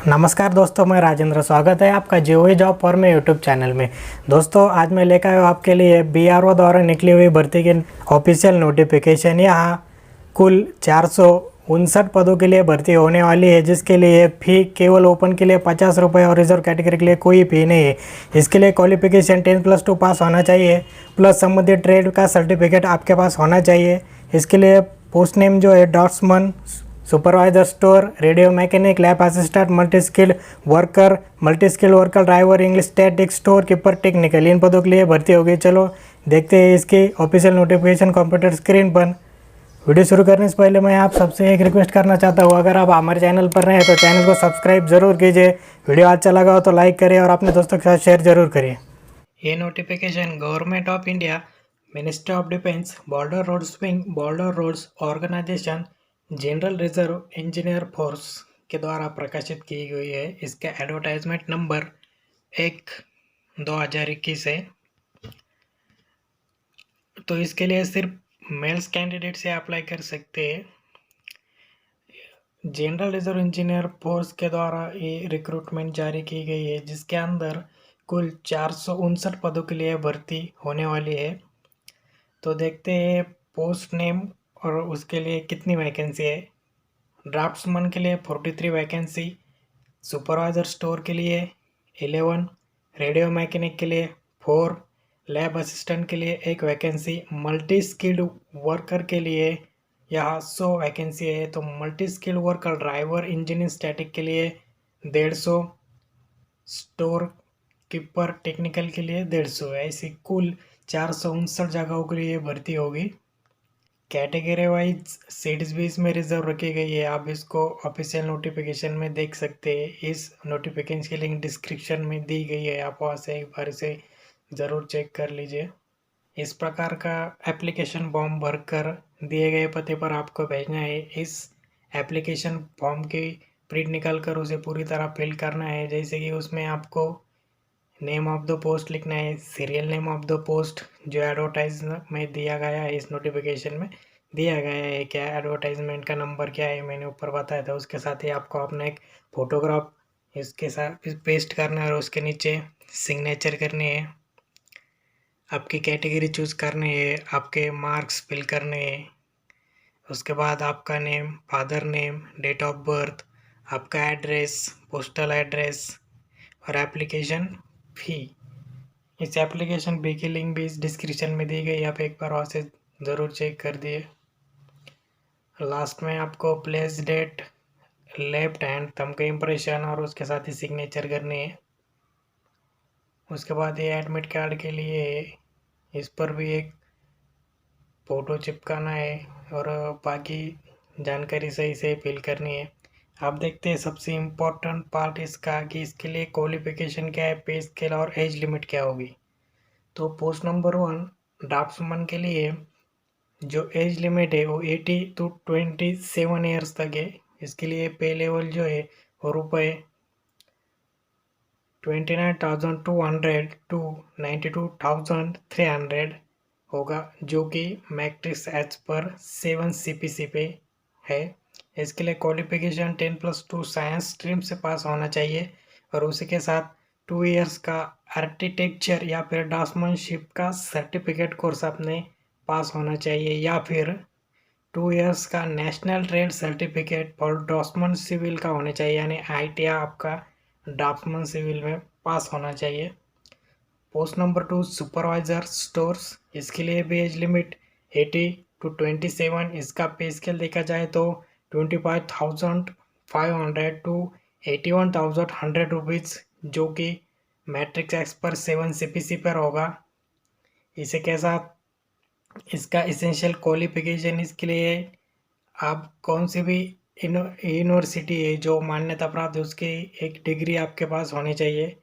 नमस्कार दोस्तों, मैं राजेंद्र। स्वागत है आपका जीओई जॉब फॉर में यूट्यूब चैनल में। दोस्तों, आज मैं लेकर आया हूँ आपके लिए बीआरओ द्वारा निकली हुई भर्ती की ऑफिशियल नोटिफिकेशन। यहाँ कुल 459 पदों के लिए भर्ती होने वाली है, जिसके लिए फ़ी केवल ओपन के लिए 50 रुपये और रिजर्व कैटेगरी के लिए कोई फ़ी नहीं है। इसके लिए क्वालिफिकेशन 10+2 पास होना चाहिए, प्लस संबंधित ट्रेड का सर्टिफिकेट आपके पास होना चाहिए। इसके लिए पोस्ट नेम जो है draftsman, supervisor store, radio mechanic, lab assistant, multi skilled worker driver, English static, store keeper, technical, इन पदों के लिए भर्ती होगी। चलो देखते हैं इसकी ऑफिशियल नोटिफिकेशन कंप्यूटर स्क्रीन पर। वीडियो शुरू करने से पहले मैं आप सबसे एक रिक्वेस्ट करना चाहता हूँ, अगर आप हमारे चैनल पर नए हैं तो चैनल को सब्सक्राइब जरूर कीजिए। वीडियो अच्छा लगा हो तो लाइक करिए और अपने दोस्तों के साथ शेयर जरूर करिए। ये notification government of India, ministry of defence, border roads wing, border roads organisation, general reserve engineer force के द्वारा प्रकाशित की गई है। इसका एडवर्टाइजमेंट नंबर 1/2021 है। तो इसके लिए सिर्फ मेल्स कैंडिडेट से अप्लाई कर सकते हैं। जनरल रिजर्व इंजीनियर फोर्स के द्वारा ये रिक्रूटमेंट जारी की गई है, जिसके अंदर कुल 459 पदों के लिए भर्ती होने वाली है। तो देखते हैं पोस्ट नेम और उसके लिए कितनी वैकेंसी है। ड्राफ्ट्समैन के लिए 43 वैकेंसी, सुपरवाइजर स्टोर के लिए 11, रेडियो मैकेनिक के लिए 4, लैब असिस्टेंट के लिए 1 वैकेंसी, मल्टी स्किल्ड वर्कर के लिए यहाँ 100 वैकेंसी है। तो multi skilled worker driver, engineer static के लिए 150, स्टोर कीपर टेक्निकल के लिए 150। ऐसी कुल 459 जगहों के लिए भर्ती होगी। कैटेगरी वाइज सीट्स भी इसमें रिजर्व रखी गई है। आप इसको ऑफिशियल नोटिफिकेशन में देख सकते हैं। इस नोटिफिकेशन की लिंक डिस्क्रिप्शन में दी गई है, आप वहाँ से एक बार इसे ज़रूर चेक कर लीजिए। इस प्रकार का एप्लीकेशन फॉर्म भरकर दिए गए पते पर आपको भेजना है। इस एप्लीकेशन फॉर्म की प्रिंट निकाल कर उसे पूरी तरह फिल करना है। जैसे कि उसमें आपको नेम ऑफ द पोस्ट लिखना है, serial name of the post जो एडवर्टाइज में दिया गया है, इस नोटिफिकेशन में दिया गया है। क्या एडवर्टाइजमेंट का नंबर क्या है मैंने ऊपर बताया था। उसके साथ ही आपको अपना एक फ़ोटोग्राफ इसके साथ पेस्ट करना है और उसके नीचे सिग्नेचर करनी है। आपकी कैटेगरी चूज़ करनी है, आपके मार्क्स फिल करने हैं। उसके बाद आपका name, father name, date of birth, आपका एड्रेस, पोस्टल एड्रेस और एप्लीकेशन फ़ी। इस एप्लीकेशन फ़ी की लिंक भी इस डिस्क्रिप्शन में दी गई, आप एक बार वहाँ से ज़रूर चेक कर दिए। लास्ट में आपको place date, left hand thumb का इम्प्रेशन और उसके साथ ही सिग्नेचर करनी है। उसके बाद ये एडमिट कार्ड के लिए इस पर भी एक फ़ोटो चिपकाना है और बाकी जानकारी सही से फिल करनी है। आप देखते हैं सबसे इम्पोर्टेंट पार्ट इसका कि इसके लिए क्वालिफिकेशन क्या है, पे स्केल और एज लिमिट क्या होगी। तो पोस्ट नंबर 1 ड्राफ्ट्समैन के लिए जो एज लिमिट है वो 80 to 27 ईयर्स तक है। इसके लिए पे लेवल जो है वो रुपये 29,200 to 92,300 होगा, जो कि मैट्रिक्स एच पर 7 CPC पे है। इसके लिए क्वालिफिकेशन 10+2 साइंस स्ट्रीम से पास होना चाहिए और उसी के साथ 2 इयर्स का आर्किटेक्चर या फिर ड्राफ्ट्समैनशिप का सर्टिफिकेट कोर्स आपने पास होना चाहिए, या फिर 2 इयर्स का national trade certificate for draughtsman civil का होना चाहिए, यानी ITI आपका ड्राफ्ट्समैन सिविल में पास होना चाहिए। पोस्ट नंबर 2 सुपरवाइजर स्टोर्स, इसके लिए भी एज लिमिट 80 to 27। इसका पे स्केल देखा जाए तो 25,500 to 81,100 रुपीज़, जो कि मैट्रिक्स एक्स पर 7 CPC पर होगा। इसी के साथ इसका इसेंशियल क्वालिफिकेशन इसके लिए आप कौन सी भी यूनिवर्सिटी है जो मान्यता प्राप्त है, उसकी एक डिग्री आपके पास होनी चाहिए।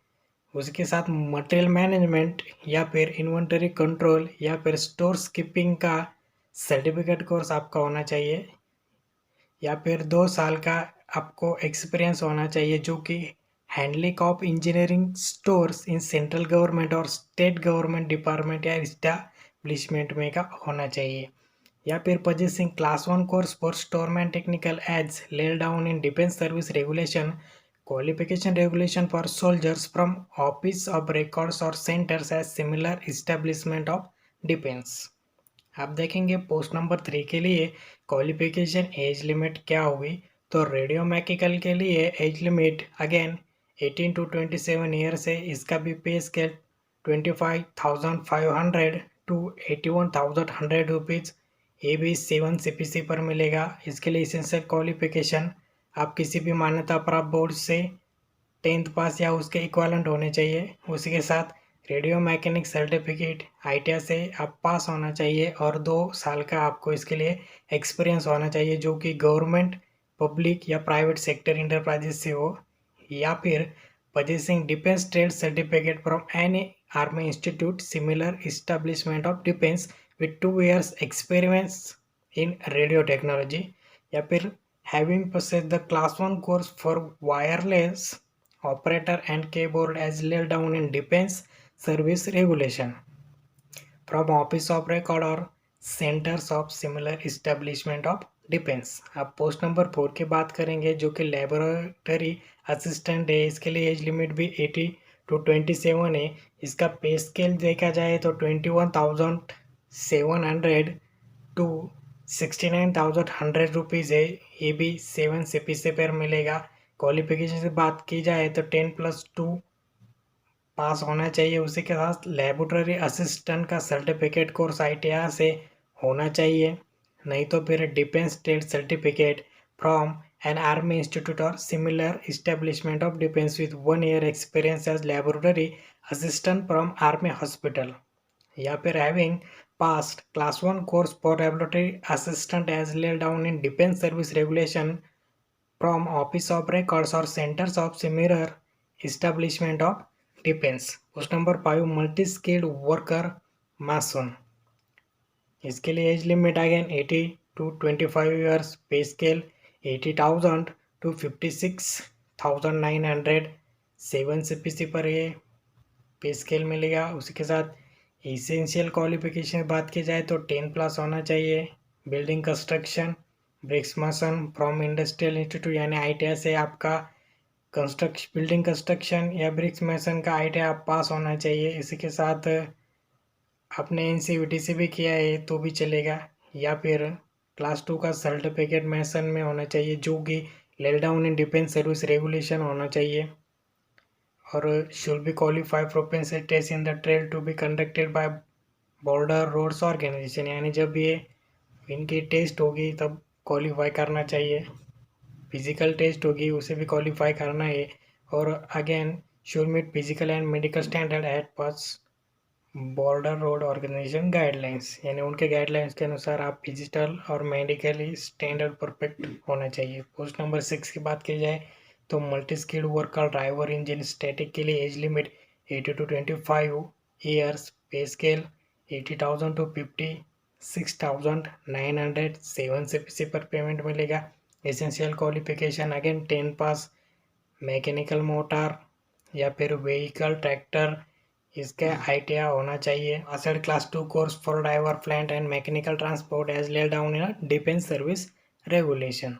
उसके साथ मटेरियल मैनेजमेंट या फिर इन्वेंटरी कंट्रोल या फिर स्टोर कीपिंग का सर्टिफिकेट कोर्स आपका होना चाहिए, या फिर 2 साल का आपको एक्सपीरियंस होना चाहिए, जो कि handling of engineering stores in central government और स्टेट गवर्नमेंट डिपार्टमेंट या इस्टेब्लिशमेंट में का होना चाहिए, या फिर possessing class 1 course for storeman technical as laid down in defense service regulation qualification regulation for soldiers from office of records और centres as similar establishment of defence. आप देखेंगे पोस्ट नंबर 3 के लिए क्वालिफिकेशन एज लिमिट क्या हुई। तो radio mechanical के लिए age limit again 18 to 27 years है। इसका भी पे स्केल 25,500 टू 81,100 रुपीज़। ये भी 7 CPC पर मिलेगा। इसके लिए इसेंशियल क्वालिफिकेशन आप किसी भी मान्यता प्राप्त बोर्ड से 10th पास या उसके इक्वालेंट होने चाहिए। उसी के साथ रेडियो मैकेनिक सर्टिफिकेट ITI से आप पास होना चाहिए और 2 साल का आपको इसके लिए एक्सपीरियंस होना चाहिए, जो कि गवर्नमेंट, पब्लिक या प्राइवेट सेक्टर इंटरप्राइजेस से हो, या फिर possessing defense trade certificate from any army institute similar establishment of defense with 2 years experience in radio technology, या फिर having possessed the class 1 course for wireless operator and keyboard as laid down in defense service regulation from office of record or centres of similar establishment of defence. अब post number 4 की बात करेंगे, जो कि laboratory assistant है। इसके लिए age limit भी 80 टू 27 है। इसका पे स्केल देखा जाए तो 21,700 टू 69,100 रुपीज़ है। ये भी 7 CPC पर मिलेगा। क्वालिफिकेशन से बात की जाए तो 10+2 पास होना चाहिए। उसी के साथ लेबोरेटरी असिस्टेंट का सर्टिफिकेट कोर्स ITI से होना चाहिए, नहीं तो फिर defence trade certificate from an army institute और similar establishment of defence with 1 year experience as laboratory assistant from army hospital, या फिर having passed class 1 course for laboratory assistant as laid down in defense service regulation from office of records or centers of similar establishment of defense। Post number 5 multi skilled worker mason. इसके लिए age limit again 80 to 25 years. Pay scale 80,000 to 56,900। 7 CPC पर ये पे scale मिलेगा। उसी के साथ essential qualification बात की जाए तो 10+ होना चाहिए। Building construction bricks mason from industrial institute यानी ITI से आपका बिल्डिंग कंस्ट्रक्शन या ब्रिक्स मेसन का ITI आप पास होना चाहिए। इसी के साथ आपने NCVT से भी किया है तो भी चलेगा, या फिर क्लास 2 का सर्टिफिकेट मेसन में होना चाहिए, जो कि laid down in defence service regulation होना चाहिए। और should be qualify propensity test in the trade to be conducted by border roads organisation, यानी जब ये इनकी टेस्ट होगी तब क्वालिफाई करना चाहिए। फिजिकल टेस्ट होगी उसे भी क्वालिफाई करना है। और again should meet physical and medical standard at pass border road organisation guidelines, यानी उनके गाइडलाइंस के अनुसार आप फिजिकल और मेडिकली स्टैंडर्ड परफेक्ट होना चाहिए। पोस्ट नंबर 6 की बात की जाए तो multi skilled worker driver engine static के लिए age limit 80 to 25 years. Pay scale 80,000 to 56,900। 7 CPC पर पेमेंट मिलेगा। Essential qualification again 10 pass mechanical motor या फिर व्हीकल ट्रैक्टर, इसका ITI होना चाहिए। Used class 2 course for driver plant and mechanical transport as laid down in defence service regulation.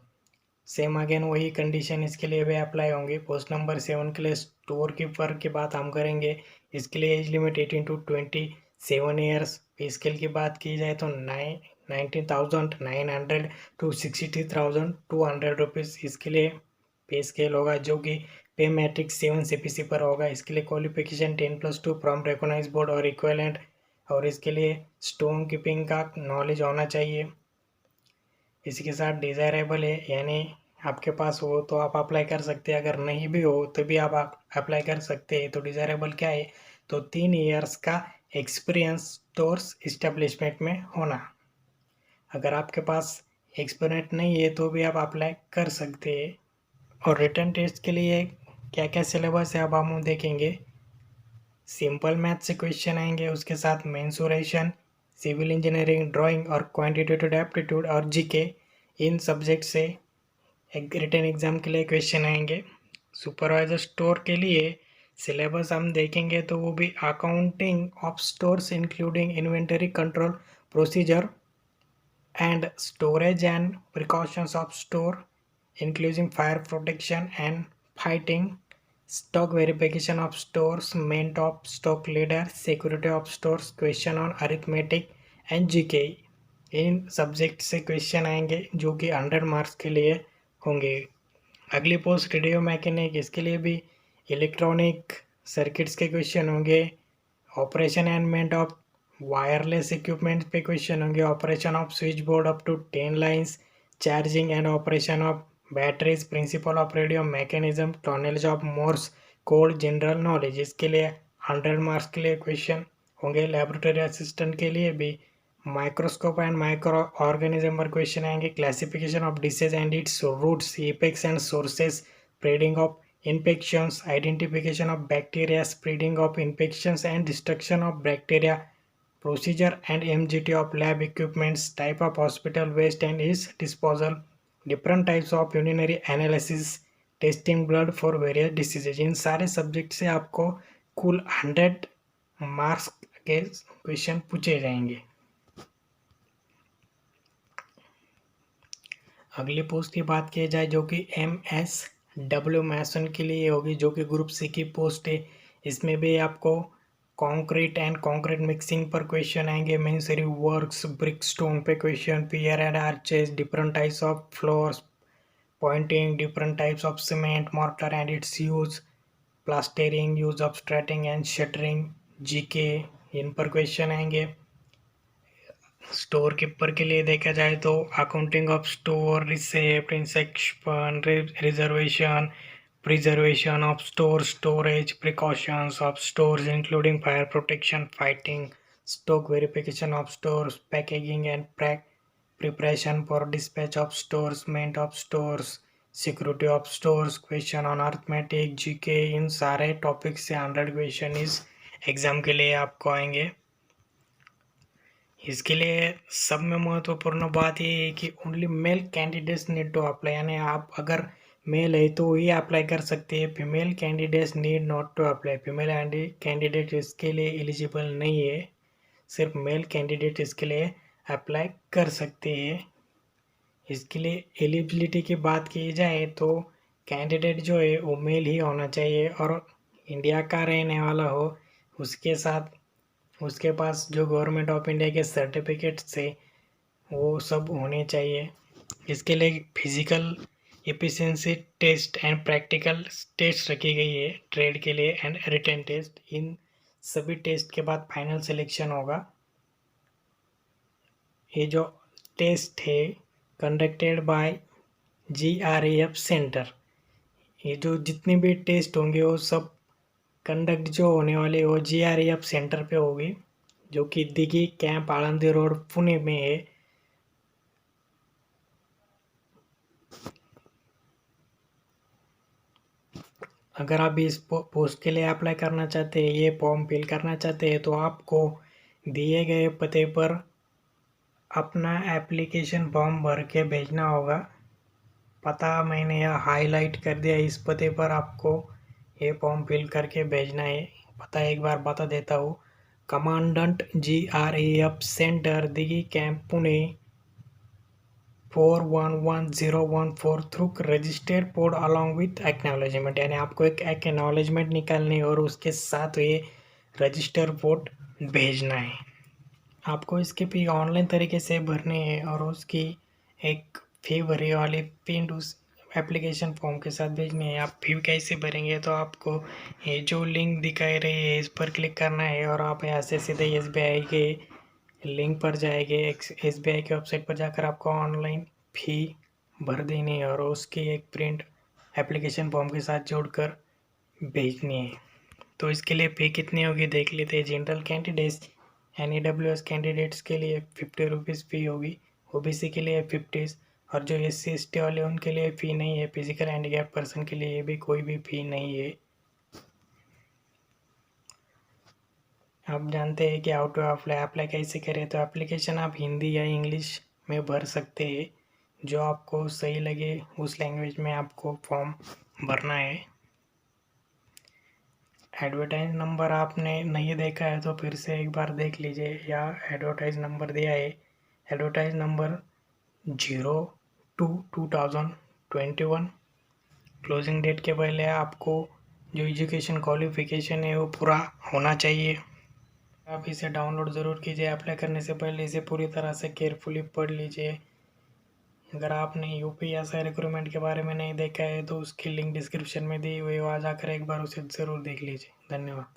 Same again वही condition इसके लिए भी अप्लाई होंगी। पोस्ट नंबर 7 के लिए स्टोर कीपर की बात हम करेंगे। इसके लिए age limit 18 to 27 years. Pay scale की बात की जाए तो 19,900 टू 63,200 रुपीज़ इसके लिए पे स्केल होगा, जो कि पे मैट्रिक्स 7 CPC पर होगा। इसके लिए क्वालिफिकेशन 10+2 फ्रॉम रिकॉग्नाइज बोर्ड और इक्विवेलेंट, और इसके लिए स्टोन कीपिंग का नॉलेज होना चाहिए। इसी के साथ डिज़ायरेबल है, यानी आपके पास हो तो आप अप्लाई कर सकते हैं, अगर नहीं भी हो तो भी आप अप्लाई कर सकते हैं। तो डिज़ायरेबल क्या है, तो 3 ईयर्स का एक्सपीरियंस स्टोर्स इस्टेब्लिशमेंट में होना। अगर आपके पास एक्सपीरियंस नहीं है तो भी आप अप्लाई कर सकते हैं। और रिटन टेस्ट के लिए क्या क्या सिलेबस है अब हम देखेंगे। सिंपल मैथ से क्वेश्चन आएंगे, उसके साथ मेंसुरेशन, सिविल इंजीनियरिंग, ड्राइंग और क्वांटिटेटिव एप्टीट्यूड और GK, इन सब्जेक्ट से एक रिटन एग्जाम के लिए क्वेश्चन आएंगे। सुपरवाइजर स्टोर के लिए सिलेबस हम देखेंगे तो वो भी accounting of stores including inventory control procedure and storage and precautions of store, including fire protection and fighting, stock verification of stores, maintenance of stock leader, security of stores, question on arithmetic and GK. In subject से question आएंगे जो कि 100 marks के लिए होंगे। अगली post radio mechanic, इसके लिए भी इलेक्ट्रॉनिक सर्किट्स के क्वेश्चन होंगे। Operation and maintenance of wireless equipment पे क्वेश्चन होंगे। Operation of switch board up to 10 lines, charging and operation of batteries, principle of radio mechanism, knowledge of Morse code, general knowledge. इसके लिए 100 marks के लिए question होंगे। Laboratory assistant के लिए भी माइक्रोस्कोप एंड माइक्रो ऑर्गेनिज्म पर क्वेश्चन आएंगे। Classification of disease and its roots, effects and sources, spreading of infections, identification of bacteria, spreading of infections and destruction of bacteria, procedure and MGT of lab equipments, type of hospital waste and its disposal, different types of urinary analysis, testing blood for various diseases। इन सारे subject से आपको कुल 100 marks के question पूछे जाएंगे। अगली post की बात की जाए जो कि MSW मैसन के लिए होगी, जो कि ग्रुप सी की पोस्ट है। इसमें भी आपको कंक्रीट एंड कंक्रीट मिक्सिंग पर क्वेश्चन आएंगे। मेसनरी वर्क्स, ब्रिक स्टोन पे question, pier and arches, different types of floors, pointing, different types of cement mortar and its use, plastering, use of strutting and shuttering, GK, इन पर question आएंगे। Store keeper के लिए देखा जाए तो accounting of store, receipt, inspection, reservation, preservation of store, storage, precautions of stores including fire protection, fighting, stock verification of stores, packaging and preparation for dispatch of stores, maintenance of stores, security of stores, question on arithmetic, GK. इन सारे topic से 100 question इस exam के लिए आपको आएंगे। इसके लिए सब में महत्वपूर्ण बात ये है कि only male candidates need to apply, यानी आप अगर मेल है तो ही अप्लाई कर सकते हैं। Female candidates need not to apply. Female candidate इसके लिए एलिजिबल नहीं है, सिर्फ मेल कैंडिडेट इसके लिए अप्लाई कर सकते हैं। इसके लिए एलिजिबिलिटी की बात की जाए तो कैंडिडेट जो है वो मेल ही होना चाहिए और इंडिया का रहने वाला हो। उसके साथ उसके पास जो गवर्नमेंट ऑफ इंडिया के सर्टिफिकेट से वो सब होने चाहिए। इसके लिए physical efficiency test and practical test रखी गई है ट्रेड के लिए एंड रिटन टेस्ट। इन सभी टेस्ट के बाद फाइनल सिलेक्शन होगा। ये जो टेस्ट है कंडक्टेड बाय GRAF सेंटर। ये जो जितने भी टेस्ट होंगे वो सब कंडक्ट जो होने वाले वो GRAF सेंटर पे होगी, जो कि दिघी कैंप, आळंदी रोड, पुणे में है। अगर आप इस पोस्ट के लिए अप्लाई करना चाहते हैं, ये फॉर्म फिल करना चाहते हैं, तो आपको दिए गए पते पर अपना एप्लीकेशन फॉर्म भर के भेजना होगा। पता मैंने यह हाईलाइट कर दिया, इस पते पर आपको ये फॉर्म फिल करके भेजना है। पता एक बार बता देता हूँ, commandant GRAF centre, Dighi camp, Pune 411014 through registered port along with acknowledgement. यानी आपको एक एक्नॉलेजमेंट निकालनी है और उसके साथ ये रजिस्टर पोर्ट भेजना है। आपको इसके फी ऑनलाइन तरीके से भरनी है और उसकी एक फी भरी वाली प्रिंट उस एप्लीकेशन फॉर्म के साथ भेजनी है। आप फी कैसे भरेंगे तो आपको ये जो लिंक दिखाई रही है इस पर क्लिक करना है और आप यहाँ से सीधे SBI के लिंक पर जाएंगे। SBI के वेबसाइट पर जाकर आपको ऑनलाइन फी भर देनी है और उसकी एक प्रिंट एप्लीकेशन फॉर्म के साथ जोड़कर भेजनी है। तो इसके लिए फी कितनी होगी देख लेते हैं। जनरल कैंडिडेट्स NEWS कैंडिडेट्स के लिए 50 रुपीज़ फ़ी होगी, OBC के लिए 50 और जो SC/ST वाले उनके लिए फ़ी नहीं है। फिजिकल हैंडीकैप पर्सन के लिए भी कोई भी फ़ी नहीं है। आप जानते हैं कि हाउ टू अप्लाई कैसे करें, तो एप्लीकेशन आप हिंदी या इंग्लिश में भर सकते हैं। जो आपको सही लगे उस लैंग्वेज में आपको फॉर्म भरना है। एडवर्टाइज नंबर आपने नहीं देखा है तो फिर से एक बार देख लीजिए, या एडवर्टाइज नंबर दिया है, एडवर्टाइज नंबर 02/2021 क्लोजिंग डेट के पहले आपको जो एजुकेशन क्वालिफिकेशन है वो पूरा होना चाहिए। आप इसे डाउनलोड ज़रूर कीजिए। अप्लाई करने से पहले इसे पूरी तरह से केयरफुली पढ़ लीजिए। अगर आपने यूपीएसआई रिक्रूटमेंट के बारे में नहीं देखा है तो उसकी लिंक डिस्क्रिप्शन में दी हुई है, वहाँ जाकर एक बार उसे ज़रूर देख लीजिए। धन्यवाद।